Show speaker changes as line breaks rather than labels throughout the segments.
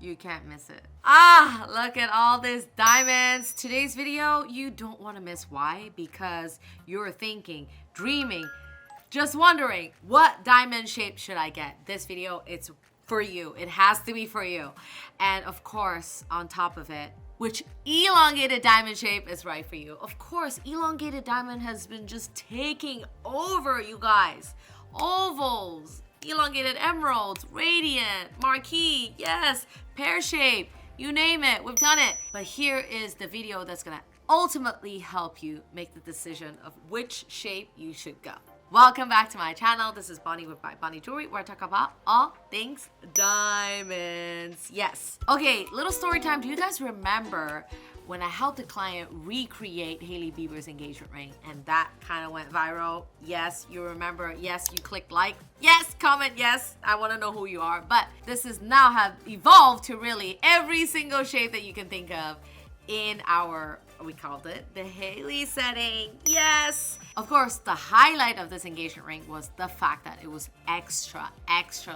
You can't miss it. Ah, look at all these diamonds. Today's video, you don't want to miss. Why? Because you're thinking, dreaming, just wondering, what diamond shape should I get? This video, it's for you. It has to be for you. And of course, on top of it, which elongated diamond shape is right for you. Of course, elongated diamond has been just taking over, you guys. Ovals, elongated emeralds, radiant, marquee, yes, pear shape, you name it, we've done it. But here is the video that's gonna ultimately help you make the decision of which shape you should go. Welcome back to my channel. This is Bonnie with By Bonnie Jewelry, where I talk about all things diamonds. Yes. Okay, little story time. Do you guys remember when I helped a client recreate Hailey Bieber's engagement ring and that kind of went viral? Yes, you remember. Yes, you clicked like. Yes, comment yes. I want to know who you are. But this is now have evolved to really every single shape that you can think of in our, we called it the Hailey setting. Yes. Of course, the highlight of this engagement ring was the fact that it was extra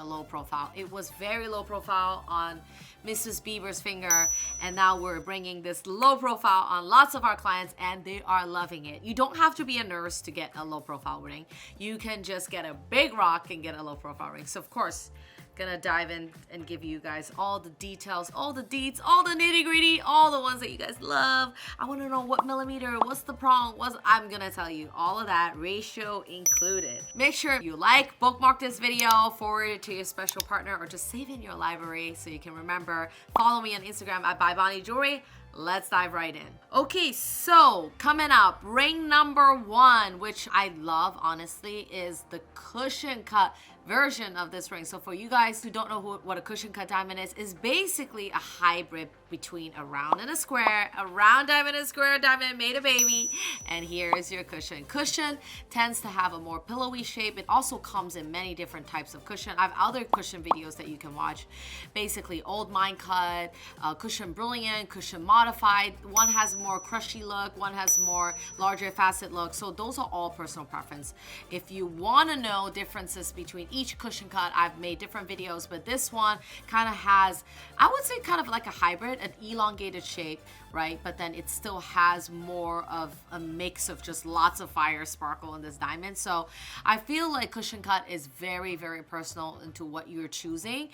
low profile. It was very low profile on Mrs. Bieber's finger, and now we're bringing this low profile on lots of our clients, and they are loving it. You don't have to be a nurse to get a low profile ring. You can just get a big rock and get a low profile ring. So of course, gonna dive in and give you guys all the details, all the deets, all the nitty-gritty, all the ones that you guys love. I want to know what millimeter, what's the prong, I'm gonna tell you all of that, ratio included. Make sure you like, bookmark this video, forward it to your special partner, or just save it in your library so you can remember. Follow me on Instagram at By Bonnie Jewelry. Let's dive right in. Okay, so coming up, ring number 1, which I love, honestly, is the cushion cut version of this ring. So for you guys who don't know what a cushion cut diamond is basically a hybrid between a round and a square. A round diamond and a square diamond made a baby, and here is your cushion. Cushion tends to have a more pillowy shape. It also comes in many different types of cushion. I have other cushion videos that you can watch. Basically, old mine cut, cushion brilliant, cushion modified. One has more crushy look, one has more larger facet look. So those are all personal preference. If you want to know differences between each cushion cut, I've made different videos, but this one kind of has, I would say, kind of like a hybrid, an elongated shape, right? But then it still has more of a mix of just lots of fire sparkle in this diamond. So I feel like cushion cut is very personal into what you're choosing.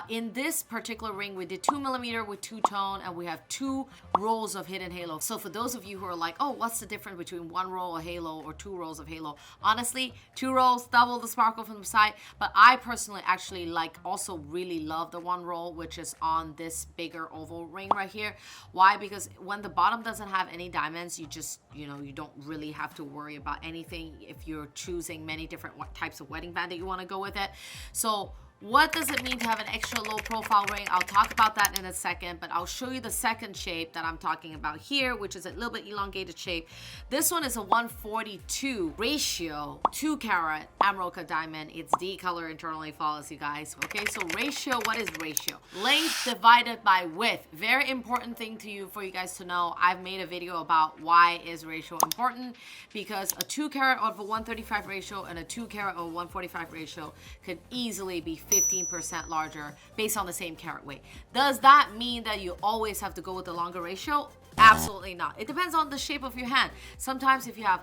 In this particular ring, we did 2mm with two-tone, and we have 2 rolls of hidden halo. So for those of you who are like, oh, what's the difference between 1 roll of halo or 2 rolls of halo? Honestly, 2 rolls, double the sparkle from the side. But I personally actually also really love the 1 roll, which is on this bigger oval ring right here. Why? Because when the bottom doesn't have any diamonds, you just, you don't really have to worry about anything if you're choosing many different types of wedding band that you want to go with it. So what does it mean to have an extra low profile ring? I'll talk about that in a second, but I'll show you the second shape that I'm talking about here, which is a little bit elongated shape. This one is a 142 ratio 2 carat emerald cut diamond. It's D color, internally flawless, you guys. Okay, so ratio, what is ratio? Length divided by width. Very important thing for you guys to know. I've made a video about why is ratio important, because a 2 carat of a 135 ratio and a 2 carat of a 145 ratio could easily be 15% larger based on the same carat weight. Does that mean that you always have to go with the longer ratio? Absolutely not. It depends on the shape of your hand. Sometimes if you have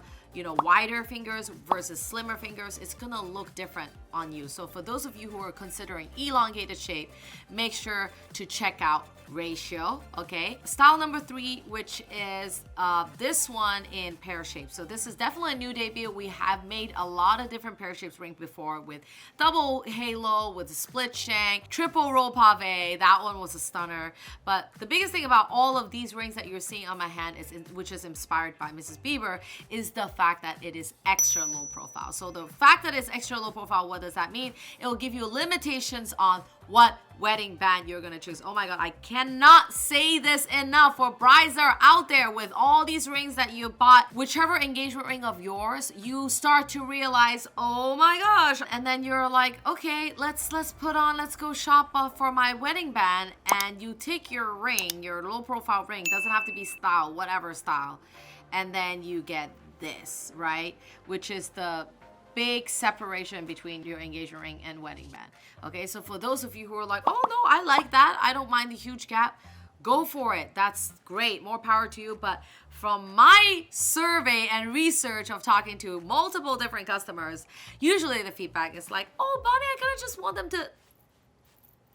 wider fingers versus slimmer fingers, it's gonna look different on you. So for those of you who are considering elongated shape, make sure to check out ratio. Okay, style number 3, which is this one in pear shape. So this is definitely a new debut. We have made a lot of different pear shapes rings before, with double halo, with split shank, triple roll pave. That one was a stunner. But the biggest thing about all of these rings that you're seeing on my hand, which is inspired by Mrs. Bieber, is the fact that it is extra low profile. So the fact that it's extra low profile, what does that mean? It will give you limitations on what wedding band you're gonna choose. Oh my god, I cannot say this enough. For brides that are out there with all these rings that you bought, whichever engagement ring of yours, you start to realize, oh my gosh, and then you're like, okay, let's go shop for my wedding band, and you take your ring, your low profile ring, doesn't have to be style, whatever style, and then you get this, right? Which is the big separation between your engagement ring and wedding band. Okay, so for those of you who are like, oh no, I like that, I don't mind the huge gap, go for it. That's great. More power to you. But from my survey and research of talking to multiple different customers, usually the feedback is like, oh, Bonnie, I kind of just want them to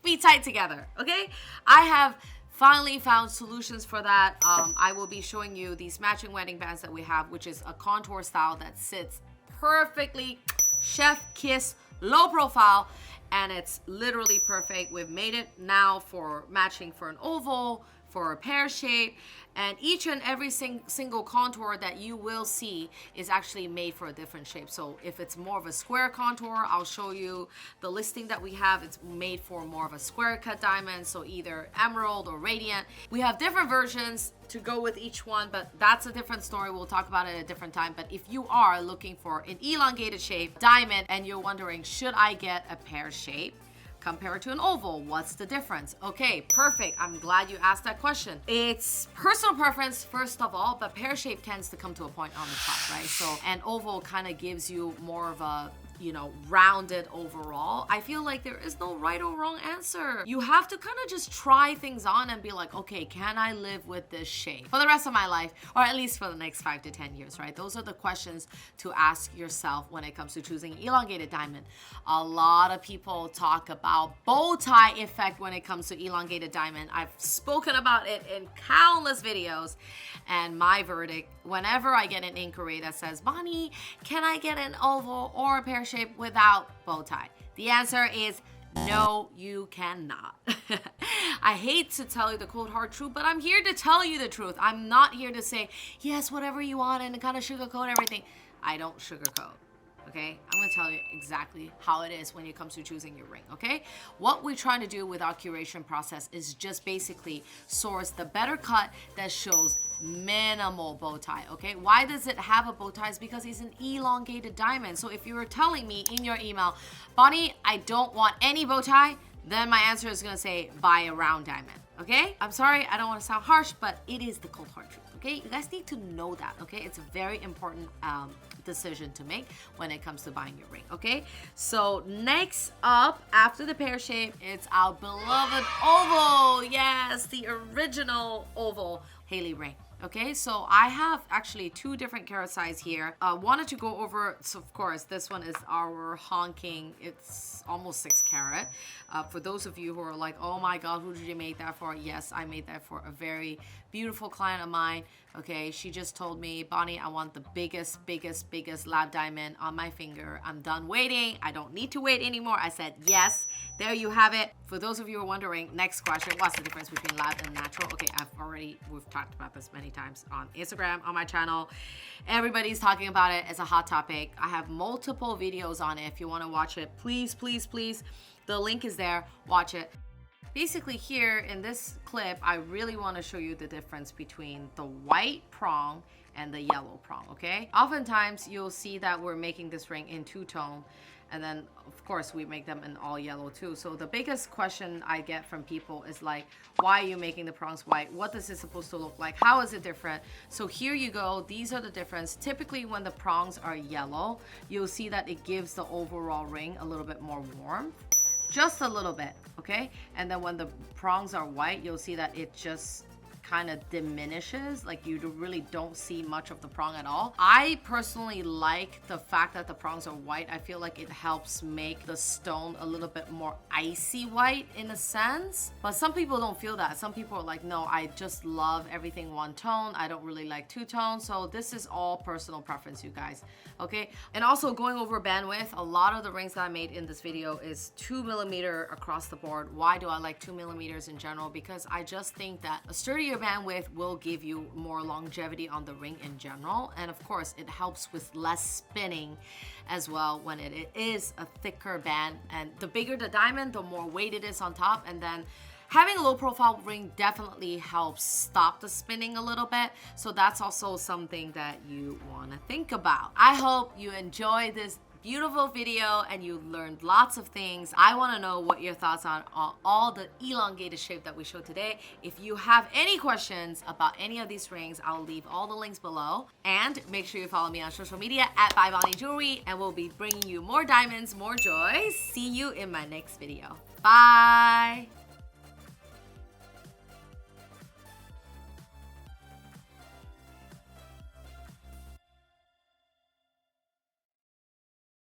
be tight together. Okay, I have finally found solutions for that. I will be showing you these matching wedding bands that we have, which is a contour style that sits perfectly, chef kiss, low profile, and it's literally perfect. We've made it now for matching for an oval, for a pear shape, and each and every single contour that you will see is actually made for a different shape. So if it's more of a square contour, I'll show you the listing that we have. It's made for more of a square cut diamond, so either emerald or radiant. We have different versions to go with each one, but that's a different story. We'll talk about it at a different time. But if you are looking for an elongated shape diamond and you're wondering, should I get a pear shape compared to an oval? What's the difference? Okay, perfect. I'm glad you asked that question. It's personal preference, first of all, but pear shape tends to come to a point on the top, right? So an oval kind of gives you more of a, you know, rounded overall. I feel like there is no right or wrong answer. You have to kind of just try things on and be like, okay, can I live with this shape for the rest of my life, or at least for the next 5 to 10 years, right? Those are the questions to ask yourself when it comes to choosing elongated diamond. A lot of people talk about bow tie effect when it comes to elongated diamond. I've spoken about it in countless videos, and my verdict, whenever I get an inquiry that says, Bonnie, can I get an oval or a pear shape without bow tie? The answer is no, you cannot. I hate to tell you the cold hard truth, but I'm here to tell you the truth. I'm not here to say, yes, whatever you want and kind of sugarcoat everything. I don't sugarcoat. Okay, I'm gonna tell you exactly how it is when it comes to choosing your ring. Okay, what we're trying to do with our curation process is just basically source the better cut that shows minimal bow tie. Okay, why does it have a bow tie? Is because it's an elongated diamond. So if you were telling me in your email, Bonnie, I don't want any bow tie, then my answer is gonna say buy a round diamond. Okay, I'm sorry, I don't want to sound harsh, but it is the cold hard truth. Okay, you guys need to know that. Okay, it's a very important decision to make when it comes to buying your ring. Okay, so next up after the pear shape, it's our beloved oval. Yes, the original oval Haley ring. Okay, so I have actually 2 different carat size here. Wanted to go over, so of course, this one is our honking, it's almost 6 carat. For those of you who are like, oh my God, who did you make that for? Yes, I made that for a very beautiful client of mine. Okay, she just told me, Bonnie, I want the biggest lab diamond on my finger. I'm done waiting. I don't need to wait anymore. I said, yes, there you have it. For those of you who are wondering, next question, what's the difference between lab and natural? Okay, we've talked about this many times on Instagram, on my channel. Everybody's talking about it. It's a hot topic. I have multiple videos on it. If you want to watch it, please, the link is there. Watch it. Basically here in this clip, I really want to show you the difference between the white prong and the yellow prong, okay? Oftentimes you'll see that we're making this ring in 2-tone, and then of course we make them in all yellow too. So the biggest question I get from people is like, why are you making the prongs white? What is it supposed to look like? How is it different? So here you go. These are the difference. Typically when the prongs are yellow, you'll see that it gives the overall ring a little bit more warmth. Just a little bit, okay? And then when the prongs are white, you'll see that it just kind of diminishes, like you really don't see much of the prong at all. I personally like the fact that the prongs are white. I feel like it helps make the stone a little bit more icy white in a sense, but some people don't feel that. Some people are like, no, I just love everything 1 tone. I don't really like 2 tones. So this is all personal preference, you guys, okay? And also going over bandwidth, a lot of the rings that I made in this video is 2mm across the board. Why do I like 2mm in general? Because I just think that a sturdier bandwidth will give you more longevity on the ring in general, and of course it helps with less spinning as well when it is a thicker band. And the bigger the diamond, the more weight it is on top, and then having a low profile ring definitely helps stop the spinning a little bit. So that's also something that you want to think about. I hope you enjoy this beautiful video and you learned lots of things. I want to know what your thoughts are on all the elongated shape that we showed today. If you have any questions about any of these rings, I'll leave all the links below. And make sure you follow me on social media at By Bonnie Jewelry, and we'll be bringing you more diamonds, more joy. See you in my next video. Bye!